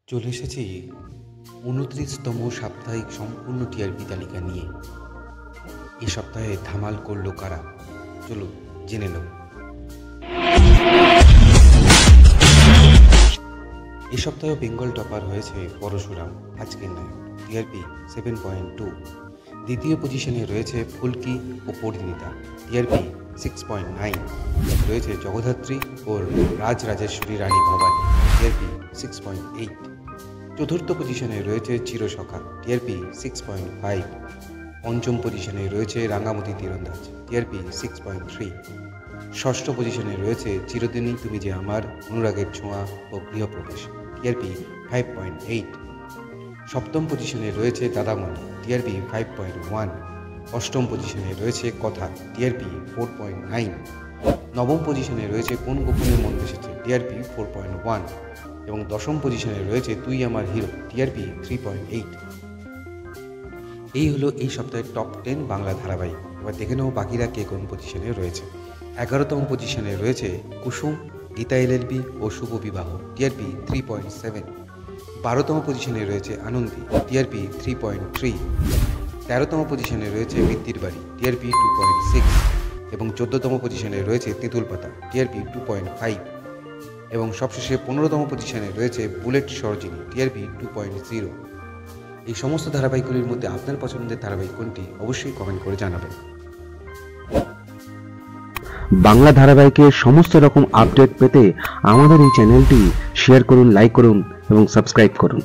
চলে এসেছি ২৯তম সাপ্তাহিক সম্পূর্ণ টিআরপি তালিকা নিয়ে। এ সপ্তাহে ধামাল করলো কারা, চলো জেনে নেব। এ সপ্তাহে বেঙ্গল টপার হয়েছে পরশুরাম, আজকের নায়ক, টিআরপি 7.2। দ্বিতীয় পজিশনে রয়েছে ফুলকি ও পরিণীতা, টিআরপি 6.9। রয়েছে জগদ্ধাত্রী ও রাজরাজেশ্বরী রানী ভবানী, টিআরপি 6.8। চতুর্থ পজিশনে রয়েছে চিরসখা, টিআরপি 6.5। পঞ্চম পজিশনে রয়েছে রাঙ্গামতি তীরন্দাজ, টিআরপি 6.3। ষষ্ঠ পজিশনে রয়েছে চিরদিনই তুমি যে আমার, অনুরাগের ছোঁয়া ও গৃহপ্রবেশ, টিআরপি 5.8। সপ্তম পজিশনে রয়েছে দাদামণি, টিআরপি 5.1। অষ্টম পজিশনে রয়েছে কথা, টিআরপি 4.9। নবম পজিশনে রয়েছে কোন গোপনে মন বসেছে, টিআরপি 4.1। এবং দশম পজিশনে রয়েছে তুই আমার হিরো, টিআরপি 3.8। এই হলো এই সপ্তাহের টপ 10 বাংলা ধারাবাহিক। এবার দেখে নেব বাকিরা কে কোন পজিশনে রয়েছে। 11তম পজিশনে রয়েছে কুসুম, গীতা এলএলবি ও শুভ বিবাহ, টিআরপি 3.7। 12তম পজিশনে রয়েছে আনন্দী, টিআরপি 3.3। 13তম পজিশনে রয়েছে বৃত্তির বাড়ি, টিআরপি 2.6। এবং 14তম পজিশনে রয়েছে তেঁতুল পাতা, টিআরপি 2.5। এবং সবশেষে 15তম পজিশনে রয়েছে বুলেট সরোজিনী, টিআরপি 2.0। এই সমস্ত ধারাবাহিকগুলির মধ্যে আপনার পছন্দের ধারাবাহিক কোনটি, অবশ্যই কমেন্ট করে জানাবেন। বাংলা ধারাবাহিকের সমস্ত রকম আপডেট পেতে আমাদের এই চ্যানেলটি শেয়ার করুন, লাইক করুন এবং সাবস্ক্রাইব করুন।